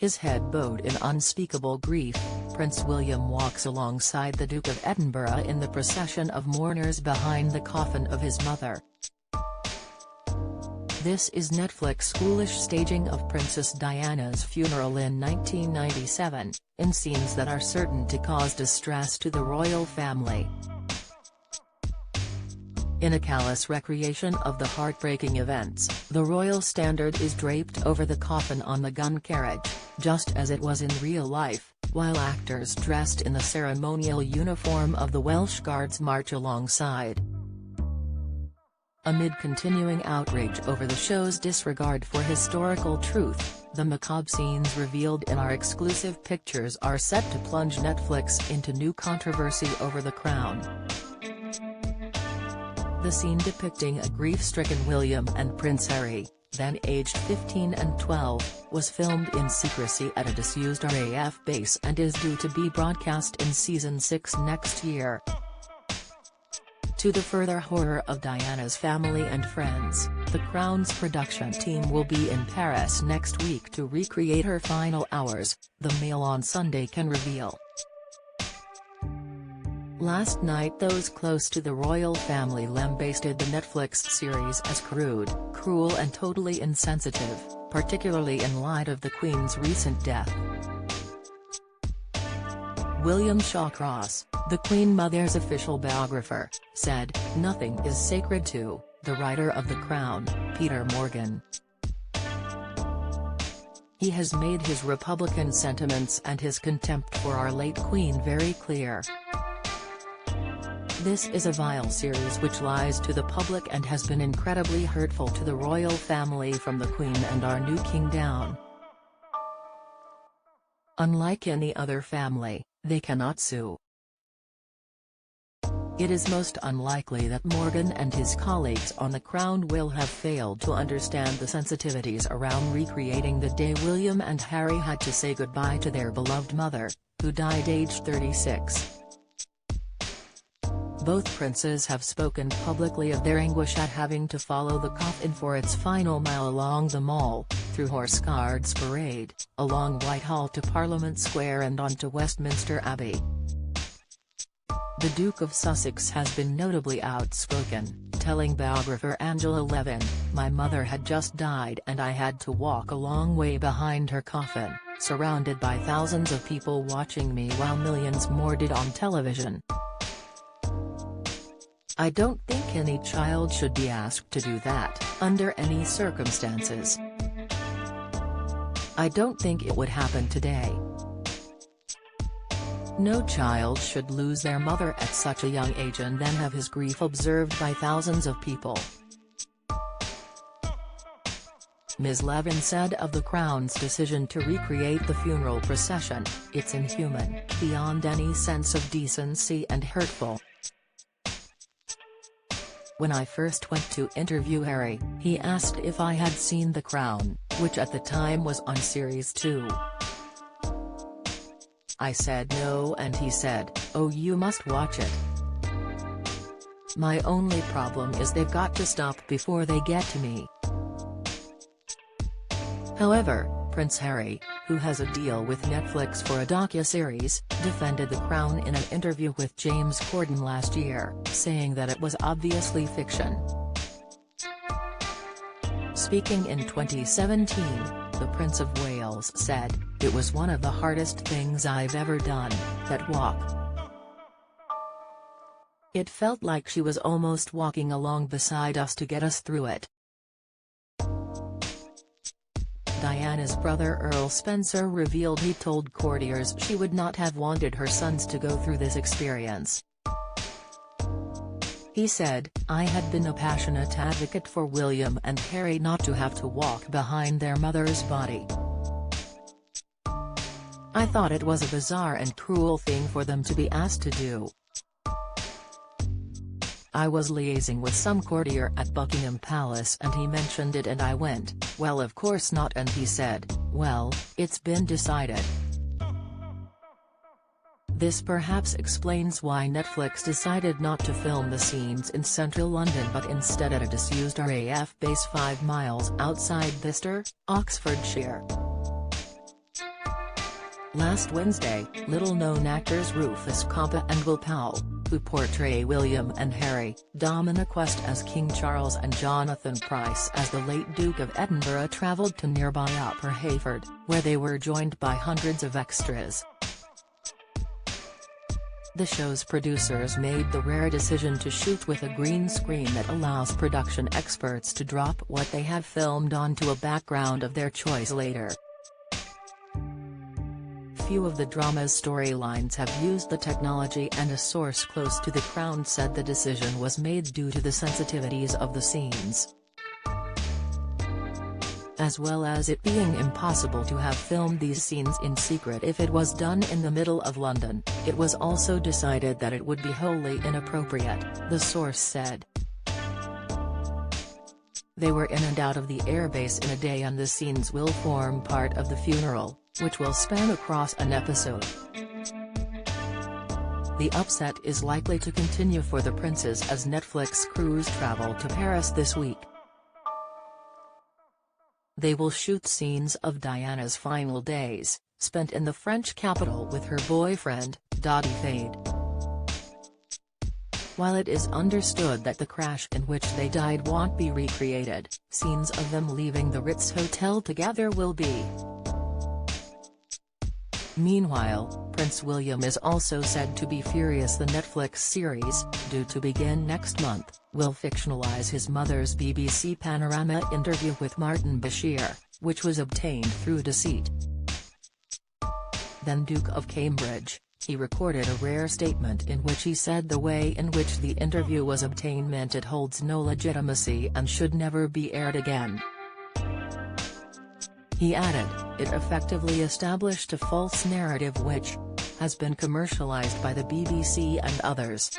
his head bowed in unspeakable grief, Prince William walks alongside the Duke of Edinburgh in the procession of mourners behind the coffin of his mother. This is Netflix's foolish staging of Princess Diana's funeral in 1997, in scenes that are certain to cause distress to the royal family. In a callous recreation of the heartbreaking events, the royal standard is draped over the coffin on the gun carriage, just as it was in real life, while actors dressed in the ceremonial uniform of the Welsh Guards march alongside. Amid continuing outrage over the show's disregard for historical truth, the macabre scenes revealed in our exclusive pictures are set to plunge Netflix into new controversy over the crown. The scene depicting a grief-stricken William and Prince Harry, then aged 15 and 12, was filmed in secrecy at a disused RAF base and is due to be broadcast in Season 6 next year. To the further horror of Diana's family and friends, the Crown's production team will be in Paris next week to recreate her final hours, the Mail on Sunday can reveal. Last night those close to the royal family lambasted the Netflix series as crude, cruel and totally insensitive, particularly in light of the Queen's recent death. William Shawcross, the Queen Mother's official biographer, said, "Nothing is sacred to the writer of The Crown, Peter Morgan. He has made his Republican sentiments and his contempt for our late Queen very clear. This is a vile series which lies to the public and has been incredibly hurtful to the royal family from the Queen and our new king down. Unlike any other family, they cannot sue. It is most unlikely that Morgan and his colleagues on The Crown will have failed to understand the sensitivities around recreating the day William and Harry had to say goodbye to their beloved mother, who died aged 36. Both princes have spoken publicly of their anguish at having to follow the coffin for its final mile along the Mall, through Horse Guards Parade, along Whitehall to Parliament Square and on to Westminster Abbey. The Duke of Sussex has been notably outspoken, telling biographer Angela Levin, "My mother had just died and I had to walk a long way behind her coffin, surrounded by thousands of people watching me while millions more did on television. I don't think any child should be asked to do that, under any circumstances. I don't think it would happen today. No child should lose their mother at such a young age and then have his grief observed by thousands of people." Ms. Levin said of the Crown's decision to recreate the funeral procession, "It's inhuman, beyond any sense of decency and hurtful. When I first went to interview Harry, he asked if I had seen The Crown, which at the time was on Series 2. I said no and he said, 'Oh, you must watch it. My only problem is they've got to stop before they get to me.'" However, Prince Harry, who has a deal with Netflix for a docuseries, defended The Crown in an interview with James Corden last year, saying that it was obviously fiction. Speaking in 2017, the Prince of Wales said, "It was one of the hardest things I've ever done, that walk. It felt like she was almost walking along beside us to get us through it." Diana's brother Earl Spencer revealed he told courtiers she would not have wanted her sons to go through this experience. He said, "I had been a passionate advocate for William and Harry not to have to walk behind their mother's body. I thought it was a bizarre and cruel thing for them to be asked to do. I was liaising with some courtier at Buckingham Palace and he mentioned it and I went, 'Well, of course not,' and he said, 'Well, it's been decided.'" This perhaps explains why Netflix decided not to film the scenes in central London but instead at a disused RAF base 5 miles outside Bicester, Oxfordshire. Last Wednesday, little-known actors Rufus Compa and Will Powell, who portray William and Harry, Dominic West as King Charles and Jonathan Pryce as the late Duke of Edinburgh travelled to nearby Upper Hayford, where they were joined by hundreds of extras. The show's producers made the rare decision to shoot with a green screen that allows production experts to drop what they have filmed onto a background of their choice later. Few of the drama's storylines have used the technology, and a source close to the Crown said the decision was made due to the sensitivities of the scenes, as well as it being impossible to have filmed these scenes in secret if it was done in the middle of London. It was also decided that it would be wholly inappropriate, the source said. They were in and out of the airbase in a day, and the scenes will form part of the funeral, which will span across an episode. The upset is likely to continue for the princes as Netflix crews travel to Paris this week. They will shoot scenes of Diana's final days, spent in the French capital with her boyfriend, Dodi Fade. While it is understood that the crash in which they died won't be recreated, scenes of them leaving the Ritz Hotel together will be. Meanwhile, Prince William is also said to be furious the Netflix series, due to begin next month, will fictionalize his mother's BBC Panorama interview with Martin Bashir, which was obtained through deceit. Then Duke of Cambridge, he recorded a rare statement in which he said the way in which the interview was obtained meant it holds no legitimacy and should never be aired again. He added, it effectively established a false narrative which has been commercialized by the BBC and others.